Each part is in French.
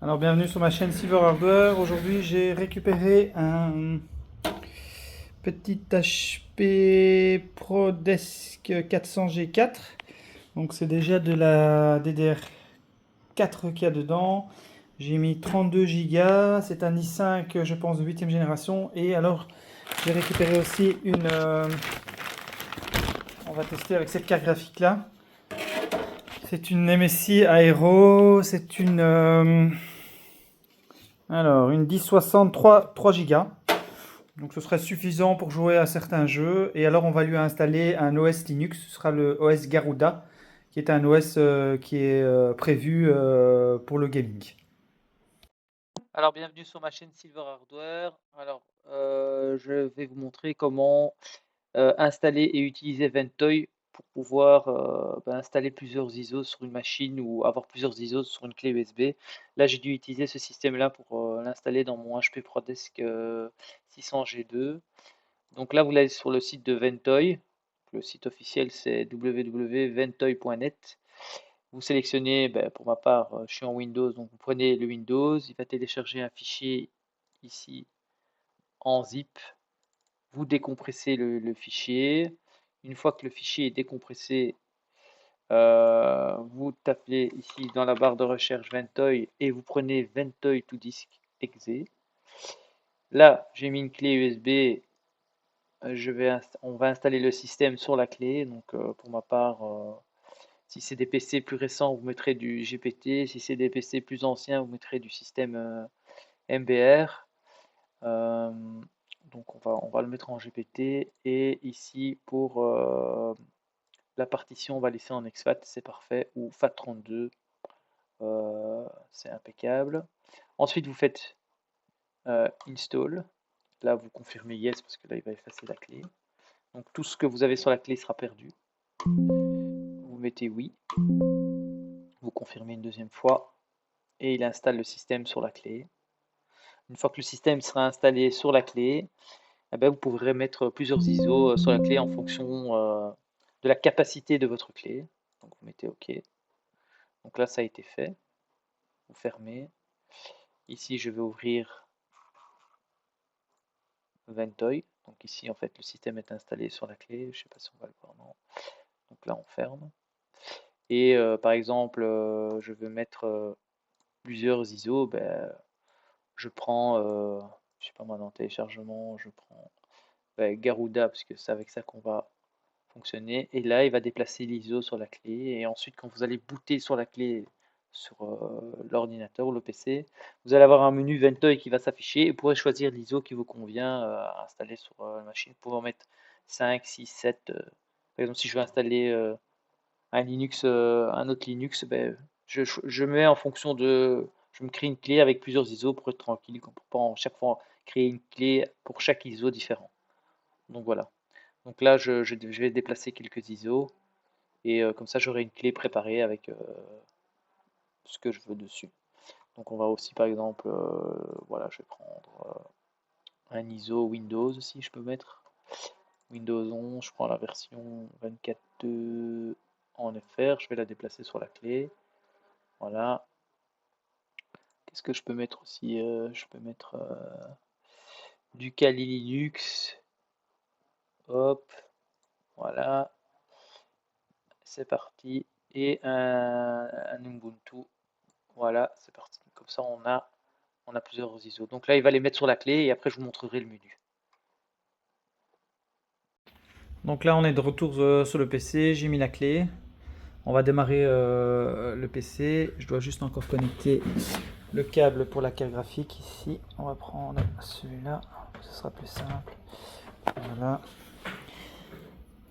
Alors bienvenue sur ma chaîne Silver Hardware. Aujourd'hui j'ai récupéré un petit HP ProDesk 400G4. Donc c'est déjà de la DDR4 qu'il y a dedans. J'ai mis 32 Go. C'est un i5 je pense de 8ème génération. Et alors j'ai récupéré aussi on va tester avec cette carte graphique là. C'est une MSI Aero. C'est une 1060 3 Go. Donc ce serait suffisant pour jouer à certains jeux. Et alors on va lui installer un OS Linux. Ce sera le OS Garuda, qui est un OS qui est prévu pour le gaming. Alors, bienvenue sur ma chaîne Silver Hardware. Alors, je vais vous montrer comment installer et utiliser Ventoy pour pouvoir installer plusieurs ISO sur une machine ou avoir plusieurs ISO sur une clé USB. Là, j'ai dû utiliser ce système-là pour l'installer dans mon HP ProDesk 600G2. Donc là, vous allez sur le site de Ventoy. Le site officiel, c'est www.ventoy.net. Vous sélectionnez, pour ma part, je suis en Windows, donc vous prenez le Windows, il va télécharger un fichier ici en zip, vous décompressez le fichier. Une fois que le fichier est décompressé, vous tapez ici dans la barre de recherche Ventoy et vous prenez Ventoy to disk exe. Là, j'ai mis une clé USB, on va installer le système sur la clé, donc pour ma part, si c'est des PC plus récents, vous mettrez du GPT. Si c'est des PC plus anciens, vous mettrez du système MBR. Euh, donc on va le mettre en GPT. Et ici, pour la partition, on va laisser en exFAT, c'est parfait. Ou FAT32, c'est impeccable. Ensuite, vous faites Install. Là, vous confirmez Yes, parce que là, il va effacer la clé. Donc tout ce que vous avez sur la clé sera perdu. Vous mettez Oui. Vous confirmez une deuxième fois. Et il installe le système sur la clé. Une fois que le système sera installé sur la clé, vous pourrez mettre plusieurs ISO sur la clé en fonction de la capacité de votre clé. Donc vous mettez OK. Donc là, ça a été fait. Vous fermez. Ici, je vais ouvrir Ventoy. Donc ici, en fait, le système est installé sur la clé. Je ne sais pas si on va le voir. Non. Donc là, on ferme. Et par exemple, je veux mettre plusieurs ISO. Je prends, je sais pas moi, dans téléchargement, je prends Garuda, parce que c'est avec ça qu'on va fonctionner. Et là, il va déplacer l'ISO sur la clé. Et ensuite, quand vous allez booter sur la clé sur l'ordinateur ou le PC, vous allez avoir un menu Ventoy qui va s'afficher et vous pourrez choisir l'ISO qui vous convient à installer sur la machine. Vous pouvez en mettre 5, 6, 7. Par exemple, si je veux installer un Linux, un autre Linux, je mets en fonction de. Je me crée une clé avec plusieurs ISO pour être tranquille, pour pas en chaque fois créer une clé pour chaque ISO différent. Donc voilà. Donc là, je vais déplacer quelques ISO et comme ça, j'aurai une clé préparée avec ce que je veux dessus. Donc on va aussi, par exemple, voilà, je vais prendre un ISO Windows aussi, je peux mettre Windows 11, je prends la version 24.2 en FR, je vais la déplacer sur la clé. Voilà. Qu'est-ce que je peux mettre aussi je peux mettre du Kali Linux. Hop, voilà. C'est parti. Et un Ubuntu. Voilà, c'est parti. Comme ça, on a plusieurs ISO. Donc là, il va les mettre sur la clé et après, je vous montrerai le menu. Donc là on est de retour sur le PC, j'ai mis la clé. On va démarrer le PC. Je dois juste encore connecter le câble pour la carte graphique ici. On va prendre celui-là, ce sera plus simple. Voilà.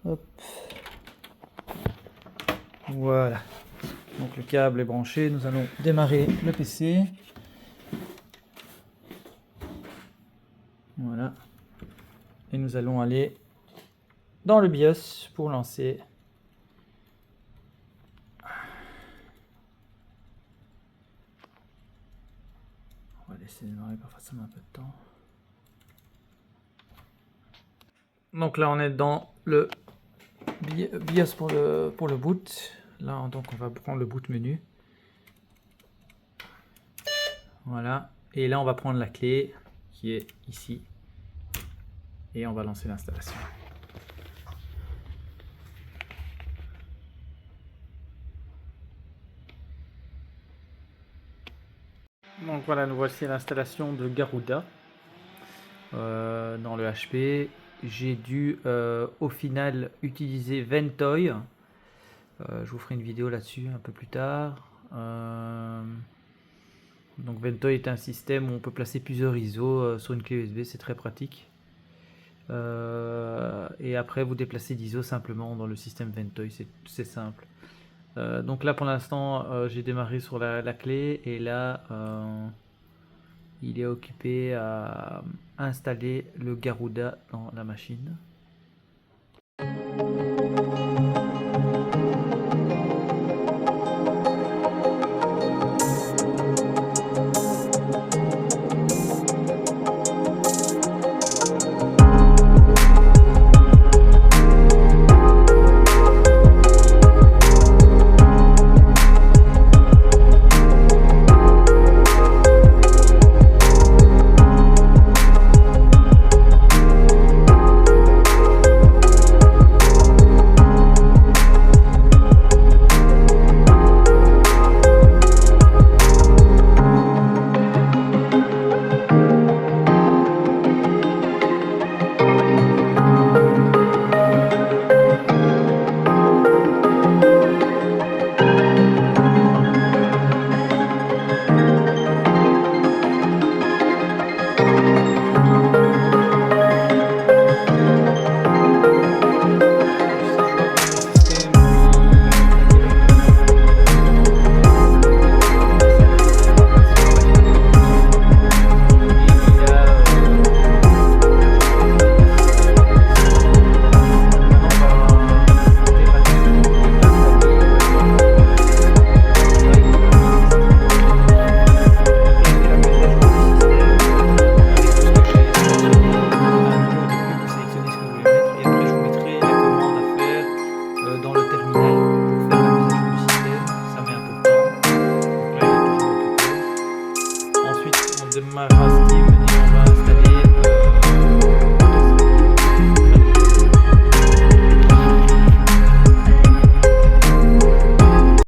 Hop. Voilà. Donc le câble est branché, nous allons démarrer le PC. Voilà. Et nous allons aller dans le BIOS pour lancer. On va laisser démarrer parfois ça met un peu de temps. Donc là on est dans le BIOS pour le boot. Là donc on va prendre le boot menu. Voilà. Et là, on va prendre la clé qui est ici. Et on va lancer l'installation. Donc voilà, nous voici à l'installation de Garuda dans le HP. J'ai dû au final utiliser Ventoy. Je vous ferai une vidéo là-dessus un peu plus tard. Donc Ventoy est un système où on peut placer plusieurs ISO sur une clé USB, c'est très pratique. Et après vous déplacez d'ISO simplement dans le système Ventoy, c'est simple. Donc là pour l'instant j'ai démarré sur la clé et là il est occupé à installer le Garuda dans la machine. Dans le terminal pour faire la mise à jour du système, ça met un peu de temps. Donc là il est toujours occupé. Ensuite on démarrera Steam